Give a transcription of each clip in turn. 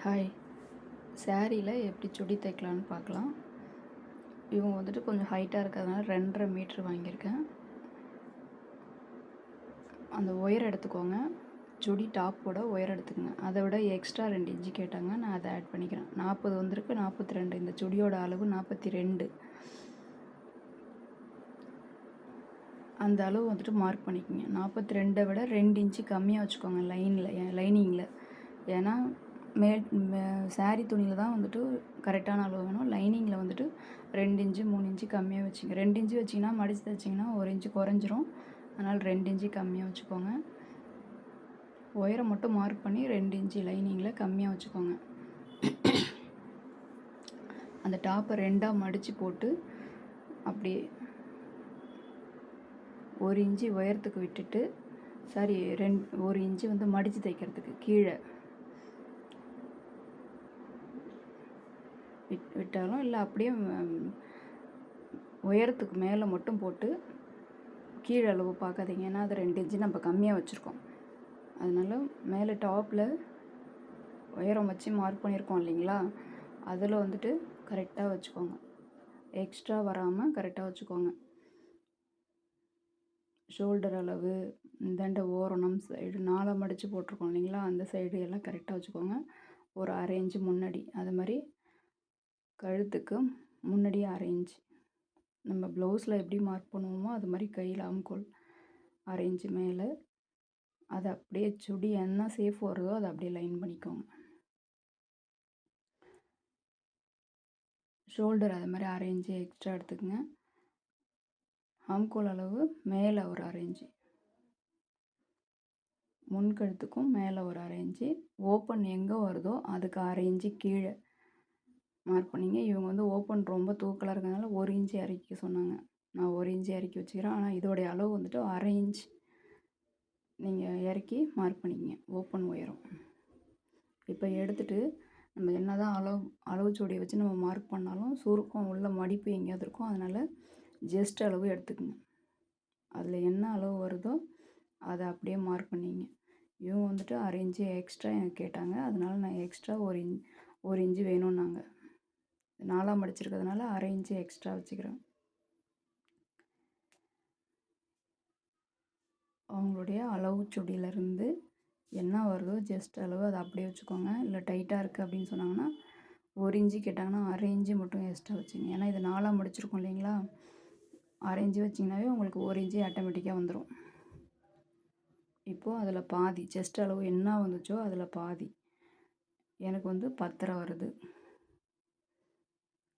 Hi. சாரியில் எப்படி சுடி தைக்கலான்னு பார்க்கலாம். இவங்க வந்துட்டு கொஞ்சம் ஹைட்டாக இருக்கிறதுனால 2.5 மீட்ரு வாங்கியிருக்கேன். அந்த ஒயர் எடுத்துக்கோங்க. சுடி டாப்போட ஒயர் எடுத்துக்கோங்க. அதை விட எக்ஸ்ட்ரா 2 இன்ச்சு கேட்டாங்க, நான் அதை ஆட் பண்ணிக்கிறேன். 40 வந்திருக்கு, 42. இந்த சுடியோட அளவு 42. அந்த அளவு வந்துட்டு மார்க் பண்ணிக்கோங்க. 42 விட 2 இன்ச்சு கம்மியாக வச்சுக்கோங்க லைனிங்கில். ஏன்னா சாரீ துணியில் தான் வந்துட்டு கரெக்டான அளவு வேணும். லைனிங்கில் வந்துட்டு 2 இன்ச்சு 3 இன்ச்சு கம்மியாக வச்சுங்க. 2 இன்ச்சு வச்சிங்கன்னா மடித்து தைச்சிங்கன்னா 1 இன்ச்சு குறைஞ்சிரும். அதனால் 2 இன்ச்சு கம்மியாக வச்சுக்கோங்க. ஒயரை மட்டும் மார்க் பண்ணி 2 இன்ச்சு லைனிங்கில் கம்மியாக வச்சுக்கோங்க. அந்த டாப்பை 2ஆக மடித்து போட்டு அப்படியே 1 இன்ச்சு உயரத்துக்கு விட்டுட்டு, 1 இன்ச்சு வந்து மடித்து தைக்கிறதுக்கு கீழே விட்டாலும் இல்லை, அப்படியே உயரத்துக்கு மேலே மட்டும் போட்டு கீழே அளவு பார்க்காதீங்க. ஏன்னா அது 2 இன்ச்சு நம்ம கம்மியாக வச்சுருக்கோம். அதனால் மேலே டாப்பில் உயரம் வச்சு மார்க் பண்ணியிருக்கோம் இல்லைங்களா, அதில் வந்துட்டு கரெக்டாக வச்சுக்கோங்க. எக்ஸ்ட்ரா வராமல் கரெக்டாக வச்சுக்கோங்க. ஷோல்டர் அளவு, இந்தாண்ட ஓரணம் சைடு 4 மடித்து போட்டிருக்கோம் இல்லைங்களா, அந்த சைடு எல்லாம் கரெக்டாக வச்சுக்கோங்க. ஒரு 1/2 இன்ச்சு முன்னாடி, அது மாதிரி கழுத்துக்கு முன்னாடி 1/2 இன்ச்சு. நம்ம ப்ளவுஸில் எப்படி மார்க் பண்ணுவோமோ அது மாதிரி கையில் ஆம்கோல் 1/2 இன்ச்சு மேலே, அதை அப்படியே சுடி என்ன சேஃப் வருதோ அதை அப்படியே லைன் பண்ணிக்கோங்க. ஷோல்டர் அது மாதிரி 1/2 இன்ச்சு எக்ஸ்ட்ரா எடுத்துக்கங்க. ஆம்கோல் அளவு மேலே ஒரு 1/2 இன்ச்சு, முன்கழுத்துக்கும் மேலே ஒரு 1/2 இன்ச்சு, ஓப்பன் எங்கே வருதோ அதுக்கு 1/2 இன்ச்சு கீழே மார்க் பண்ணிங்க. இவங்க வந்து ஓப்பன் ரொம்ப தூக்கலாக இருக்கிறதுனால 1 இன்ச்சு இறக்கி சொன்னாங்க. நான் 1 இன்ச்சு இறக்கி வச்சுக்கிறேன். ஆனால் இதோடைய அளவு வந்துட்டு 1/2 இன்ச் நீங்கள் இறக்கி மார்க் பண்ணிக்கங்க ஓப்பன் உயரம். இப்போ எடுத்துகிட்டு நம்ம என்ன தான் அளவு சுடியை வச்சு நம்ம மார்க் பண்ணாலும் சுருக்கம் உள்ள மடிப்பு எங்கேயாவது இருக்கும். அதனால் ஜஸ்ட் அளவு எடுத்துக்கோங்க. அதில் என்ன அளவு வருதோ அதை அப்படியே மார்க் பண்ணிங்க. இவங்க வந்துட்டு 1/2 இன்ச்சு எக்ஸ்ட்ரா எனக்கு கேட்டாங்க. அதனால் நான் எக்ஸ்ட்ரா 1 இன்ச்சு வேணும்னாங்க. 4ஆக மடிச்சிருக்கிறதுனால 1/2 இன்ச்சு எக்ஸ்ட்ரா வச்சுக்கிறேன். அவங்களுடைய அளவு சுடியிலேருந்து என்ன வருதோ ஜஸ்ட் அளவு அதை அப்படியே வச்சுக்கோங்க. இல்லை டைட்டாக இருக்குது அப்படின்னு சொன்னாங்கன்னா 1 இன்ச்சு கேட்டாங்கன்னா 1/2 இன்ச்சு மட்டும் எக்ஸ்ட்ரா வச்சுங்க. ஏன்னா இது 4ஆக முடிச்சிருக்கோம் இல்லைங்களா, 1/2 இன்ச்சு வச்சிங்கனாவே உங்களுக்கு 1 இன்ச்சு ஆட்டோமேட்டிக்காக வந்துடும். இப்போது அதில் பாதி செஸ்ட் அளவு என்ன வந்துச்சோ அதில் பாதி எனக்கு வந்து 10.5 வருது.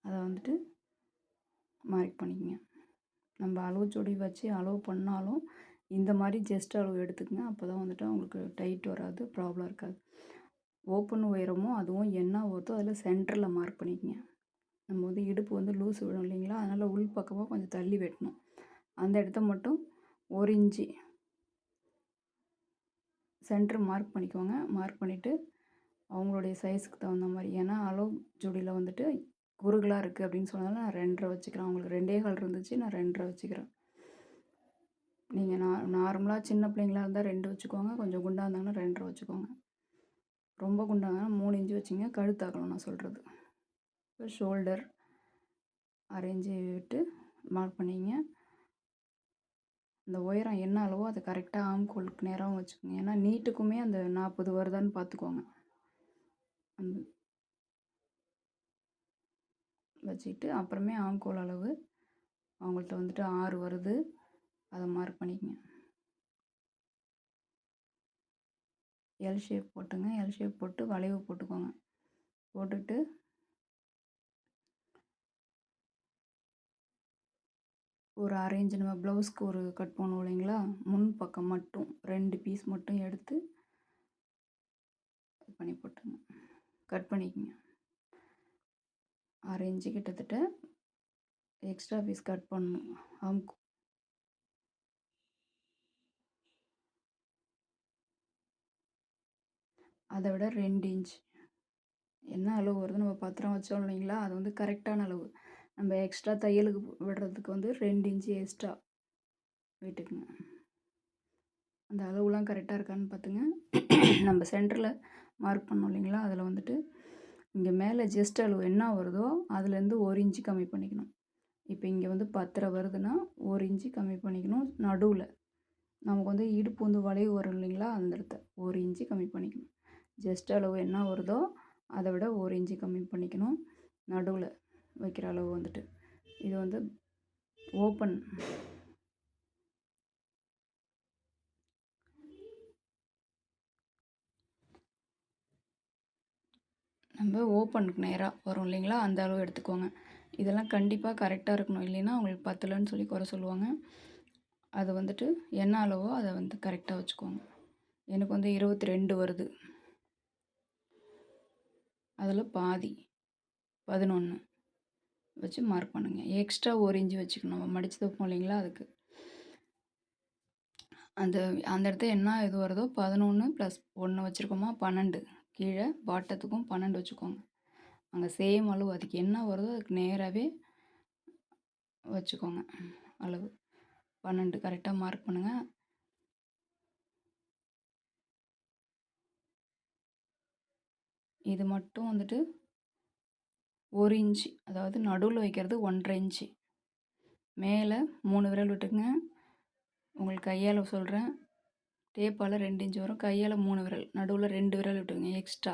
அதை வந்துட்டு மார்க் பண்ணிக்கங்க. நம்ம அளவு சுடி வச்சு அளவு பண்ணாலும் இந்த மாதிரி ஜஸ்ட் அளவு எடுத்துக்கங்க. அப்போ தான் வந்துட்டு உங்களுக்கு டைட் வராது, ப்ராப்ளம் இருக்காது. ஓப்பன் உயரமும் அதுவும் என்ன வருதோ அதில் சென்டரில் மார்க் பண்ணிக்கங்க. நம்ம வந்து இடுப்பு வந்து லூஸ் விடும் இல்லைங்களா, அதனால் உள் பக்கமாக கொஞ்சம் தள்ளி வெட்டணும். அந்த இடத்த மட்டும் 1 இன்ச்சு சென்டர் மார்க் பண்ணிக்கோங்க. மார்க் பண்ணிவிட்டு அவங்களுடைய சைஸுக்கு தகுந்த மாதிரி, ஏன்னா அளவு சுடியில் வந்துட்டு குறுகலாக இருக்குது அப்படின்னு சொன்னாலும் நான் 2.5 வச்சுக்கிறேன். அவங்களுக்கு 2.25 இருந்துச்சு, நான் 2.5 வச்சுக்கிறேன். நீங்கள் நார்மலாக சின்ன பிள்ளைங்களாக இருந்தால் 2 வச்சுக்கோங்க, கொஞ்சம் குண்டாக இருந்தாங்கன்னா 2.5 வச்சுக்கோங்க. ரொம்ப குண்டாக இருந்தாலும் 3 இன்ச்சு வச்சுங்க. கழுத்தாக்கணும் நான் சொல்கிறது. இப்போ ஷோல்டர் 1/2 இன்ச்சு விட்டு மார்க் பண்ணிங்க. அந்த உயரம் என்ன அளவோ அதை கரெக்டாக ஆம்கோலுக்கு நேரம் வச்சுக்கோங்க. ஏன்னா நீட்டுக்குமே அந்த 40 வருதான்னு பார்த்துக்கோங்க. அந்த வச்சுக்கிட்டு அப்புறமே ஆம்கோல் அளவு அவங்கள்ட்ட வந்துட்டு 6 வருது, அதை மார்க் பண்ணிக்கங்க. எல் ஷேப் போட்டுங்க. எல் ஷேப் போட்டு வளைவு போட்டுக்கோங்க. போட்டுட்டு ஒரு 1/2 இன்ச்சு நம்ம ப்ளவுஸ்க்கு ஒரு கட் பண்ணுவோம் இல்லைங்களா, முன் பக்கம் மட்டும் 2 பீஸ் மட்டும் எடுத்து பண்ணி போட்டுங்க, கட் பண்ணிக்கோங்க. 1/2 இன்ச்சு கிட்டத்தட்ட எக்ஸ்ட்ரா பீஸ் கட் பண்ணணும். அதை விட 2 இன்ச் என்ன அளவு வருது நம்ம பத்திரம் வச்சோம் இல்லைங்களா, அது வந்து கரெக்டான அளவு. நம்ம எக்ஸ்ட்ரா தையலுக்கு விடுறதுக்கு வந்து 2 இன்ச்சு எக்ஸ்ட்ரா விட்டுக்குங்க. அந்த அளவுலாம் கரெக்டாக இருக்கான்னு பார்த்துங்க. நம்ம சென்டரில் மார்க் பண்ணோம் இல்லைங்களா, அதில் வந்துட்டு இங்கே மேலே ஜஸ்ட் அளவு என்ன வருதோ அதுலேருந்து 1 இன்ச்சு கம்மி பண்ணிக்கணும். இப்போ இங்கே வந்து 10 வருதுன்னா 1 இன்ச்சு கம்மி பண்ணிக்கணும். நடுவில் நமக்கு வந்து இடுப்பு வந்து வளைவு வரும் இல்லைங்களா, அந்த இடத்த 1 இன்ச்சு கம்மி பண்ணிக்கணும். ஜஸ்ட் அளவு என்ன வருதோ அதை விட 1 இன்ச்சு கம்மி பண்ணிக்கணும். நடுவில் வைக்கிற அளவு வந்துட்டு இது வந்து ஓப்பன். நம்ம ஓப்பனுக்கு நேராக வரும் இல்லைங்களா, அந்த அளவு எடுத்துக்கோங்க. இதெல்லாம் கண்டிப்பாக கரெக்டாக இருக்கணும், இல்லைன்னா உங்களுக்கு பத்தலைன்னு சொல்லி குறை சொல்லுவாங்க. அது வந்துட்டு என்ன அளவோ அதை வந்து கரெக்டாக வச்சுக்கோங்க. எனக்கு வந்து 22 வருது, அதில் பாதி 11 வச்சு மார்க் பண்ணுங்கள். எக்ஸ்ட்ரா 1 இன்ச்சு வச்சுக்கணும், நம்ம மடித்து தைப்போம் இல்லைங்களா, அதுக்கு அந்த அந்த இடத்த என்ன இது வருதோ 11 + 1 வச்சுருக்கோமா 12. கீழே பாட்டத்துக்கும் 12 வச்சுக்கோங்க. அங்கே சேம் அளவு அதுக்கு என்ன வருதோ அதுக்கு நேராகவே வச்சுக்கோங்க. அளவு 12 கரெக்டாக மார்க் பண்ணுங்கள். இது மட்டும் வந்துட்டு 1 இன்ச்சு, அதாவது நடுவில் வைக்கிறது 1.5 இன்ச்சு. மேலே 3 விரல் விட்டுக்குங்க. உங்களுக்கு கையால் சொல்கிறேன், டேப்பால் 2 இன்ச்சு வரும். கையால் 3 விரல், நடுவில் 2 விரல் விட்டுக்குங்க எக்ஸ்ட்ரா.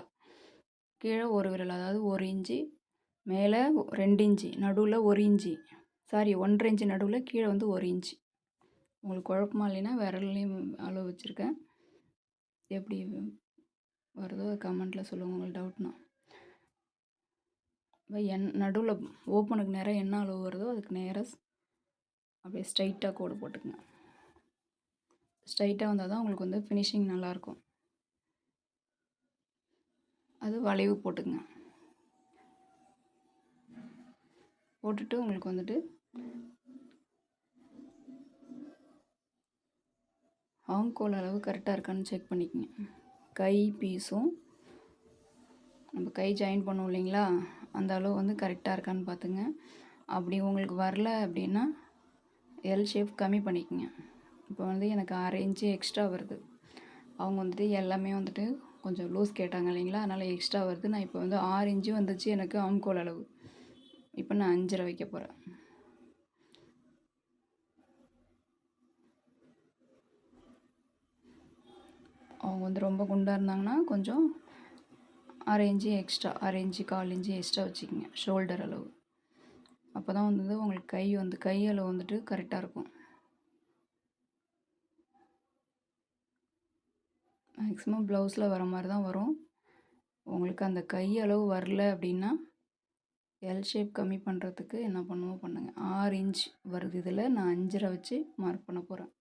கீழே 1 விரல், அதாவது 1 இன்ச்சு. மேலே 2 இன்ச்சு, நடுவில் 1 இன்ச்சு. சாரி 1.5 இன்ச்சு நடுவில், கீழே வந்து 1 இன்ச்சு. உங்களுக்கு குழப்பமா இல்லைன்னா விரல்லையும் அளவு வச்சுருக்கேன். எப்படி வருதோ கமெண்ட்டில் சொல்லுங்கள் உங்களுக்கு டவுட்னா. நடுவில் ஓப்பனுக்கு நேராக என்ன அளவு வருதோ அதுக்கு நேராக அப்படியே ஸ்ட்ரைட்டாக கோடு போட்டுக்குங்க. ஸ்ட்ரைட்டாக வந்தால் தான் உங்களுக்கு வந்து ஃபினிஷிங் நல்லாயிருக்கும். அது வளைவு போட்டுக்குங்க. போட்டுட்டு உங்களுக்கு வந்துட்டு ஆம்கோல் அளவு கரெக்டாக இருக்கான்னு செக் பண்ணிக்கோங்க. கை பீஸும் நம்ம கை ஜாயின் பண்ணுவோம் இல்லைங்களா, அந்த அளவு வந்து கரெக்டாக இருக்கான்னு பார்த்துங்க. அப்படி உங்களுக்கு வரல அப்படின்னா எல் ஷேப் கம்மி பண்ணிக்கோங்க. இப்போ வந்து எனக்கு 1/2 இன்ச்சு எக்ஸ்ட்ரா வருது. அவங்க வந்துட்டு எல்லாமே வந்துட்டு கொஞ்சம் லூஸ் கேட்டாங்க இல்லைங்களா, அதனால் எக்ஸ்ட்ரா வருது. நான் இப்போ வந்து 6 இன்ச்சு வந்துச்சு எனக்கு ஆம்கோல் அளவு. இப்போ நான் 5.5 வைக்க போகிறேன். அவங்க வந்து ரொம்ப குண்டாக இருந்தாங்கன்னா கொஞ்சம் 1/2 inch extra, 1/2 inch 1/4 inch extra வச்சுக்கிங்க ஷோல்டர் அளவு. அப்போ தான் வந்து உங்களுக்கு கை அளவு வந்துட்டு கரெக்டாக இருக்கும். மேக்ஸிமம் ப்ளவுஸில் வர மாதிரி தான் வரும். உங்களுக்கு அந்த கை அளவு வரல அப்படின்னா எல் ஷேப் கம்மி பண்ணுறதுக்கு என்ன பண்ணுவோம் பண்ணுங்கள். 6 இன்ச் வருது, இதில் நான் 5.5 வச்சு மார்க் பண்ண போகிறேன்.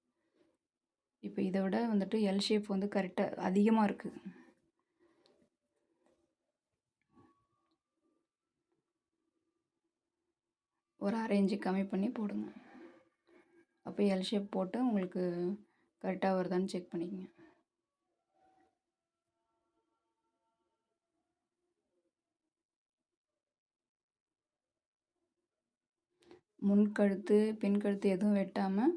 இப்போ இதை விட வந்துட்டு எல் ஷேப் வந்து கரெக்டாக அதிகமாக இருக்குது. ஒரு 1/2 இன்ச்சு கம்மி பண்ணி போடுங்க. அப்போ எல் ஷேப் போட்டு உங்களுக்கு கரெக்டாக வருதான்னு செக் பண்ணிக்கங்க. முன்கழுத்து பின்கழுத்து எதுவும் வெட்டாமல்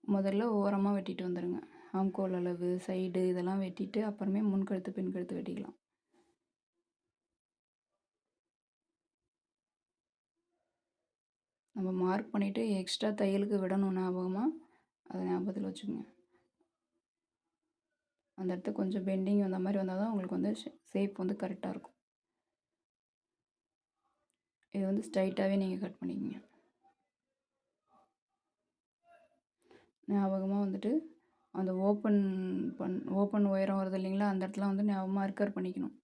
முதல்ல ஓரமாக வெட்டிட்டு வந்துடுங்க. ஆம்கோல் அளவு சைடு இதெல்லாம் வெட்டிட்டு அப்புறமே முன்கழுத்து பின்கழுத்து வெட்டிக்கலாம். நம்ம மார்க் பண்ணிவிட்டு எக்ஸ்ட்ரா தையலுக்கு விடணும் ஞாபகமாக, அதை ஞாபகத்தில் வச்சுக்கோங்க. அந்த இடத்த கொஞ்சம் பெண்டிங் அந்த மாதிரி வந்தால் தான் உங்களுக்கு வந்து ஷேப் வந்து கரெக்டாக இருக்கும். இது வந்து ஸ்ட்ரைட்டாகவே நீங்கள் கட் பண்ணிக்கோங்க. ஞாபகமாக வந்துட்டு அந்த ஓப்பன் உயரம் வருது இல்லைங்களா, அந்த இடத்துல வந்து ஞாபகமாக மார்க்கர் பண்ணிக்கணும்.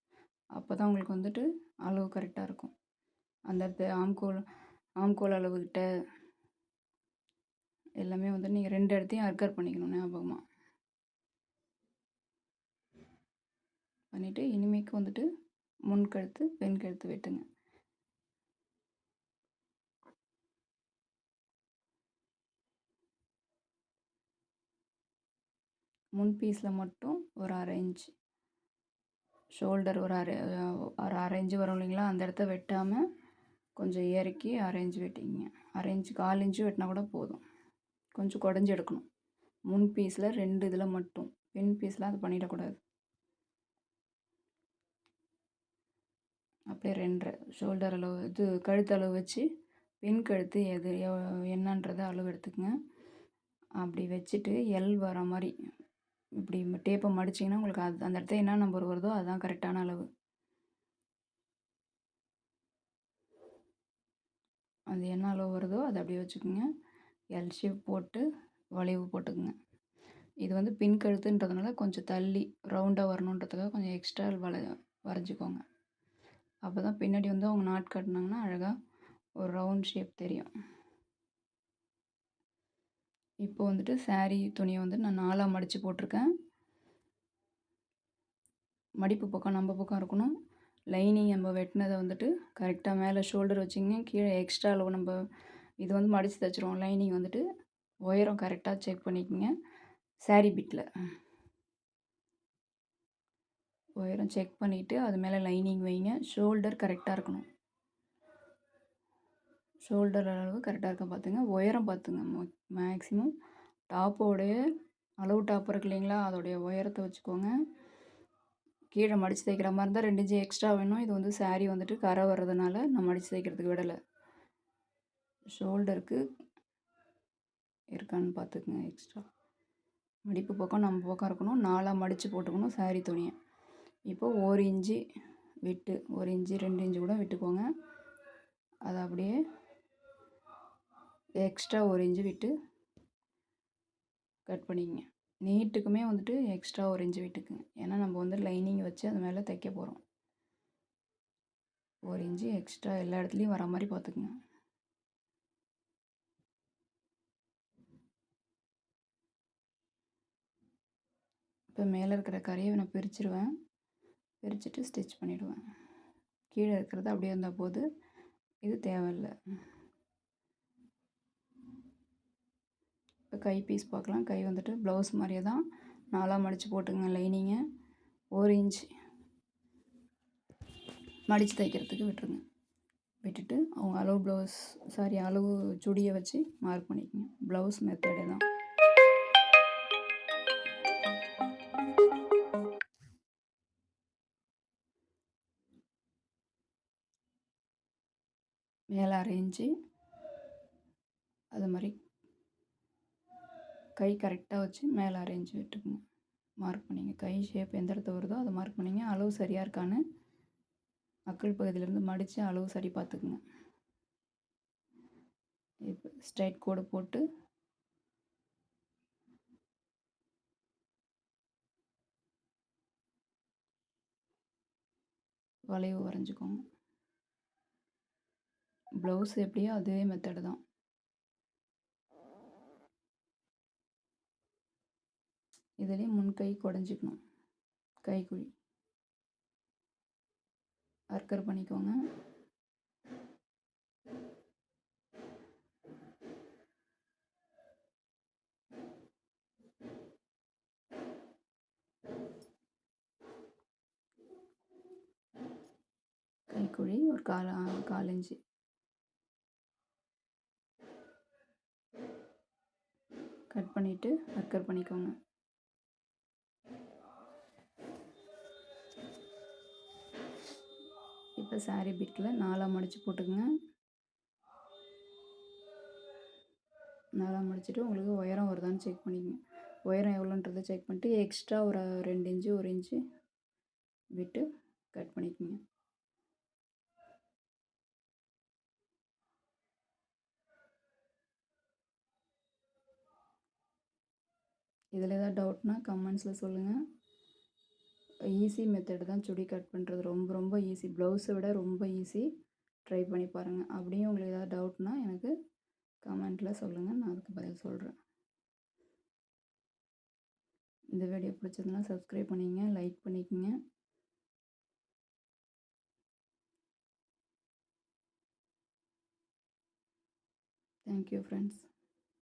அப்போ தான் உங்களுக்கு வந்துட்டு அளவு கரெக்டாக இருக்கும். அந்த இடத்த ஆம்கோல் அளவுக்கிட்ட எல்லாமே வந்து நீங்கள் 2 இடத்தையும் அர்க்கர் பண்ணிக்கணும் ஞாபகமாக. பண்ணிவிட்டு இனிமேக்கு வந்துட்டு முன்கழுத்து பெண்கழுத்து வெட்டுங்க. முன் பீஸில் மட்டும் ஒரு 1/2 இன்ச், ஷோல்டர் ஒரு 1/2 இன்ச்சு வரும் இல்லைங்களா, அந்த இடத்த வெட்டாமல் கொஞ்சம் இறக்கி 1/2 இன்ச்சு வெட்டிங்க. 1/2 இன்ச்சு 1/4 இன்ச்சு வெட்டினா கூட போதும். கொஞ்சம் குடஞ்சி எடுக்கணும். முன் பீஸில் 2 இதில் மட்டும், பின் பீஸில் அது பண்ணிடக்கூடாது. அப்படியே 2 ஷோல்டர் அளவு இது கழுத்து அளவு வச்சு பின் கழுத்து என்னன்றதை அளவு எடுத்துக்கங்க. அப்படி வச்சுட்டு எல் வர மாதிரி இப்படி டேப்பை மடிச்சிங்கன்னா உங்களுக்கு அந்த இடத்துல என்ன நம்பர் வருதோ அதுதான் கரெக்டான அளவு. அது என்ன அளவு வருதோ அதை அப்படியே வச்சுக்கோங்க. எல் ஷேப் போட்டு வளைவு போட்டுக்குங்க. இது வந்து பின் கழுத்துன்றதுனால கொஞ்சம் தள்ளி ரவுண்டாக வரணுன்றதுக்காக கொஞ்சம் எக்ஸ்ட்ரா வரைஞ்சிக்கோங்க. அப்போ தான் பின்னாடி வந்து அவங்க நாட் கட்டினாங்கன்னா அழகாக ஒரு ரவுண்ட் ஷேப் தெரியும். இப்போ வந்துட்டு saree துணியை வந்து நான் 4ஆக மடித்து போட்டிருக்கேன். மடிப்பு பக்கம் நம்ம பக்கம் இருக்கணும். லைனிங் நம்ம வெட்டினதை வந்துட்டு கரெக்டாக மேலே ஷோல்டர் வச்சிங்க. கீழே எக்ஸ்ட்ரா அளவு நம்ம இது வந்து மடித்து தைச்சிருவோம். லைனிங் வந்துட்டு உயரம் கரெக்டாக செக் பண்ணிக்கோங்க. saree பிட்டில் உயரம் செக் பண்ணிவிட்டு அது மேலே லைனிங் வைங்க. ஷோல்டர் கரெக்டாக இருக்கணும். ஷோல்டர் அளவு கரெக்டாக இருக்க பார்த்துங்க. உயரம் பார்த்துங்க. மேக்ஸிமம் டாப்போடைய அளவு டாப் இருக்கு இல்லைங்களா, அதோடைய உயரத்தை வச்சுக்கோங்க. கீழே மடித்து தைக்கிற மாதிரி இருந்தால் 2 இன்ச்சு எக்ஸ்ட்ரா வேணும். இது வந்து saree வந்துட்டு கரை வர்றதுனால நான் மடித்து தைக்கிறதுக்கு விடலை. ஷோல்டருக்கு இருக்கான்னு பார்த்துக்குங்க. எக்ஸ்ட்ரா மடிப்பு பக்கம் நம்ம பக்கம் இருக்கணும். 4ஆக மடித்து போட்டுக்கணும் saree துணியை. இப்போது 1 இன்ச்சு விட்டு 1 இன்ச்சு 2 இன்ச்சு கூட விட்டுக்கோங்க. அதை அப்படியே எக்ஸ்ட்ரா 1 இன்ச்சு விட்டு கட் பண்ணிக்கங்க. நீட்டுக்குமே வந்துட்டு எக்ஸ்ட்ரா 1 இன்ச்சு விட்டுக்குங்க. ஏன்னா நம்ம வந்து லைனிங் வச்சு அது மேலே தைக்க போகிறோம். 1 இன்ச்சு எக்ஸ்ட்ரா எல்லா இடத்துலையும் வர மாதிரி பார்த்துக்குங்க. இப்போ மேலே இருக்கிற கரையை நான் பிரிச்சுருவேன். பிரிச்சுட்டு ஸ்டிச் பண்ணிவிடுவேன். கீழே இருக்கிறது அப்படியே இருந்தால் போது, இது தேவையில்லை. இப்போ கை பீஸ் பார்க்கலாம். கை வந்துட்டு ப்ளவுஸ் மாதிரியே தான் 4ஆக மடித்து போட்டுங்க. லைனிங்கை 1 இன்ச் மடித்து தைக்கிறதுக்கு விட்டுருங்க. விட்டுட்டு அவங்க அளவு ப்ளவுஸ் அளவு சுடியை வச்சு மார்க் பண்ணிக்கோங்க. ப்ளவுஸ் மெத்தடே தான். மேலே 1/2 இன்ச்சு அது மாதிரி கை கரெக்டாக வச்சு மேலே 1/2 இன்ச்சு விட்டுக்குங்க. மார்க் பண்ணிங்க. கை ஷேப் எந்த இடத்துல வருதோ அதை மார்க் பண்ணிங்க. அளவு சரியாக இருக்கான்னு அக்கல் பகுதியிலேருந்து மடித்து அளவு சரி பார்த்துக்குங்க. இப்போ ஸ்ட்ரைட் கோடு போட்டு வளைவு வரைஞ்சிக்கோங்க. ப்ளவுஸ் எப்படியோ அதே மெத்தடு தான். இதுலேயும் முன் கை குடஞ்சிக்கணும். கைக்குழி அர்க்கர் பண்ணிக்கோங்க. கைக்குழி ஒரு 1/4 இன்ச்சு கட் பண்ணிவிட்டு அர்க்கர் பண்ணிக்கோங்க. இப்போ saree பிட்டில் 4ஆக மடித்து போட்டுக்குங்க. 4ஆக மடிச்சுட்டு உங்களுக்கு உயரம் வருதான்னு செக் பண்ணிக்கங்க. உயரம் எவ்வளோன்றதை செக் பண்ணிட்டு எக்ஸ்ட்ரா ஒரு 2 இன்ச்சு 1 இன்ச்சு விட்டு கட் பண்ணிக்கோங்க. இதில் ஏதாவது டவுட்னா கமெண்ட்ஸில் சொல்லுங்கள். ஈஸி மெத்தட் தான் சுடி கட் பண்ணுறது. ரொம்ப ரொம்ப ஈஸி. ப்ளவுஸை விட ரொம்ப ஈஸி. ட்ரை பண்ணி பாருங்கள். அப்படியும் உங்களுக்கு ஏதாவது டவுட்னா எனக்கு கமெண்ட்டில் சொல்லுங்கள். நான் அதுக்கு பதில் சொல்கிறேன். இந்த வீடியோ பிடிச்சதுன்னா சப்ஸ்கிரைப் பண்ணிங்க, லைக் பண்ணிக்கோங்க. Thank you friends.